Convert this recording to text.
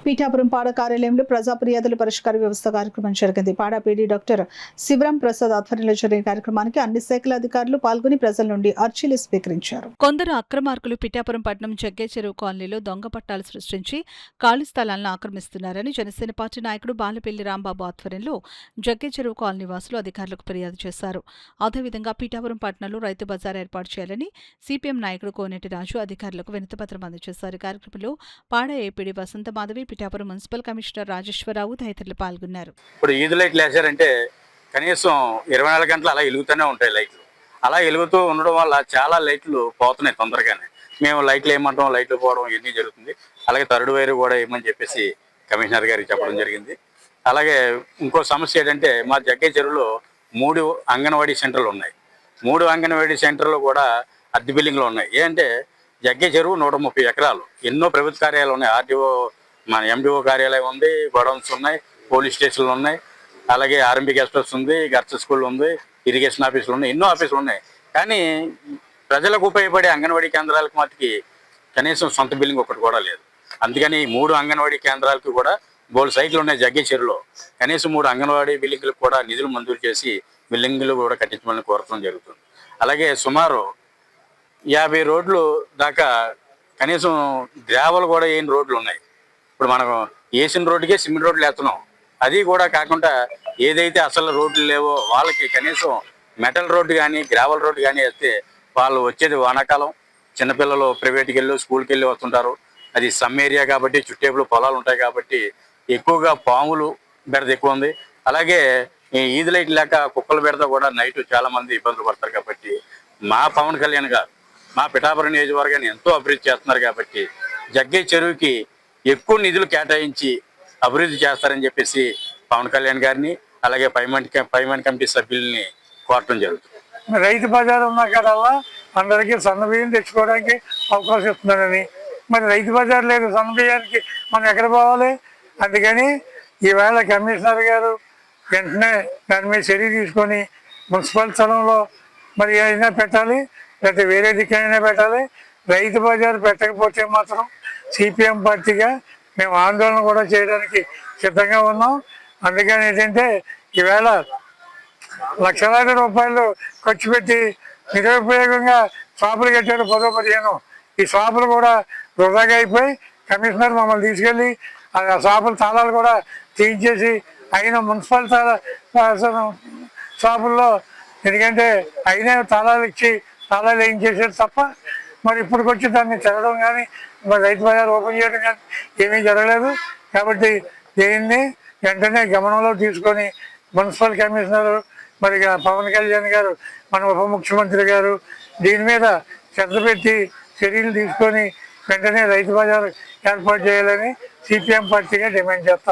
పీఠాపురం పాడ కార్యాలయంలో ప్రజా ఫిర్యాదుల పరిష్కార వ్యవస్థ కార్యక్రమం జరిగింది. పాడ పీడీ డాక్టర్ శివరాం ప్రసాద్ ఆధ్వర్యంలో జరిగిన కార్యక్రమానికి అన్ని శాఖల అధికారులు పాల్గొని ప్రజల నుండి అర్జీలు స్వీకరించారు. కొందరు అక్రమార్కులు పీఠాపురం పట్టణం జగ్గే చెరువు కాలనీలో దొంగ పట్టాలు సృష్టించి ఖాళీ స్థలాలను ఆక్రమిస్తున్నారని జనసేన పార్టీ నాయకుడు బాలపల్లి రాంబాబు ఆధ్వర్యంలో జగ్గే చెరువు కాలనీ వాసులు అధికారులకు ఫిర్యాదు చేశారు. అదేవిధంగా పీఠాపురం పట్టణంలో రైతు బజార్ ఏర్పాటు చేయాలని సిపిఎం నాయకుడు కోనేటి రాజు అధికారులకు వినతిపత్రం అందజేశారు. కార్యక్రమంలో పాడ ఏపీడీ వసంత మాధవి, పీఠాపురం మున్సిపల్ కమిషనర్ రాజేశ్వరరావు తదితరులు పాల్గొన్నారు. ఇప్పుడు ఈది లైట్లు వేసారంటే కనీసం 24 గంటలు అలా వెలుగుతూనే ఉంటాయి లైట్లు. అలా వెలుగుతూ ఉండడం వల్ల చాలా లైట్లు పోతున్నాయి తొందరగానే. మేము లైట్లు వేయమంటాం, లైట్లు పోవడం ఇవన్నీ జరుగుతుంది. అలాగే థర్డ్ వైర్ కూడా వేయమని చెప్పేసి కమిషనర్ గారికి చెప్పడం జరిగింది. అలాగే ఇంకో సమస్య ఏంటంటే మా జగ్గే చెరువులో 3 అంగన్వాడీ సెంటర్లు ఉన్నాయి. 3 అంగన్వాడీ సెంటర్లు కూడా అద్దె బిల్డింగ్లు ఉన్నాయి. ఏంటంటే జగ్గే చెరువు 130 ఎకరాలు, ఎన్నో ప్రభుత్వ కార్యాలయాలు ఉన్నాయి. ఆర్డీఓ మన ఎండిఓ కార్యాలయం ఉంది, గోడౌన్స్ ఉన్నాయి, పోలీస్ స్టేషన్లు ఉన్నాయి, అలాగే ఆర్ఎంపీ గెస్ట్ హౌస్ ఉంది, గర్ల్స్ స్కూల్ ఉంది, ఇరిగేషన్ ఆఫీసులు ఉన్నాయి, ఎన్నో ఆఫీసులు ఉన్నాయి. కానీ ప్రజలకు ఉపయోగపడే అంగన్వాడీ కేంద్రాలకు మటుకి కనీసం సొంత బిల్డింగ్ ఒకటి కూడా లేదు. అందుకని 3 అంగన్వాడీ కేంద్రాలకు కూడా బోల్డ్ సైట్లు ఉన్నాయి జగ్గే చెరువులో. కనీసం 3 అంగన్వాడీ బిల్డింగ్లకు కూడా నిధులు మంజూరు చేసి బిల్డింగ్లు కూడా కట్టించమని కోరడం జరుగుతుంది. అలాగే సుమారు 50 రోడ్లు దాకా కనీసం గ్రావెల్ కూడా వేయని రోడ్లు ఉన్నాయి. ఇప్పుడు మనం వేసిన రోడ్డుకే సిమెంట్ రోడ్లు వేస్తున్నాం. అది కూడా కాకుండా ఏదైతే అసలు రోడ్లు లేవో వాళ్ళకి కనీసం మెటల్ రోడ్డు కానీ గ్రావెల్ రోడ్డు కానీ వేస్తే వాళ్ళు వచ్చేది వానాకాలం, చిన్నపిల్లలు ప్రైవేట్కి వెళ్ళి స్కూల్కి వెళ్ళి వస్తుంటారు. అది సమ్ ఏరియా కాబట్టి చుట్టేపులు పొలాలు ఉంటాయి కాబట్టి ఎక్కువగా పాములు బెడద ఎక్కువ ఉంది. అలాగే ఈది లైట్ లేక కుక్కల బెడద కూడా నైట్ చాలా మంది ఇబ్బందులు పడతారు. కాబట్టి మా పవన్ కళ్యాణ్ గారు మా పిఠాపురం నియోజకవర్గాన్ని ఎంతో అభివృద్ధి చేస్తున్నారు. కాబట్టి జగ్గే చెరువుకి ఎక్కువ నిధులు కేటాయించి అభివృద్ధి చేస్తారని చెప్పేసి పవన్ కళ్యాణ్ గారిని అలాగే పైమాన్ కమిటీ సభ్యుల్ని కోరటం జరుగుతుంది. రైతు బజార్ ఉన్న కాడల్లా అందరికీ సన్న బియ్యం తెచ్చుకోవడానికి అవకాశం ఇస్తున్నారని, మరి రైతు బజార్ లేదు, సన్న బియ్యానికి మనం ఎక్కడ పోవాలి? అందుకని ఈవేళ కమిషనర్ గారు వెంటనే దాని మీద చర్య తీసుకొని మున్సిపల్ స్థలంలో మరి అయినా పెట్టాలి, లేకపోతే వేరే దిక్కైనా పెట్టాలి. రైతు బజార్ పెట్టకపోతే మాత్రం సిపిఎం పార్టీగా మేము ఆందోళన కూడా చేయడానికి సిద్ధంగా ఉన్నాం. అందుకని ఏంటంటే ఈవేళ లక్షలాది రూపాయలు ఖర్చు పెట్టి నిరుపయోగంగా షాపులు కట్టారు 10-15. ఈ షాపులు కూడా వృధాగా అయిపోయి కమిషనర్ మమ్మల్ని తీసుకెళ్ళి ఆ షాపుల తాళాలు కూడా తీయించేసి అయిన మున్సిపల్ షాపుల్లో ఎందుకంటే అయినా తాళాలు ఇచ్చి తాళాలు వేయించేసారు తప్ప మరి ఇప్పటికొచ్చి దాన్ని తెరవడం కానీ మరి రైతు బజార్ ఓపెన్ చేయడం కానీ ఏమీ జరగలేదు. కాబట్టి దీన్ని వెంటనే గమనంలో తీసుకొని మున్సిపల్ కమిషనర్ మరి పవన్ కళ్యాణ్ గారు మన ఉప ముఖ్యమంత్రి గారు దీని మీద శ్రద్ధ పెట్టి చర్యలు తీసుకొని వెంటనే రైతు బజార్ ఏర్పాటు చేయాలని సిపిఎం పార్టీగా డిమాండ్ చేస్తాం.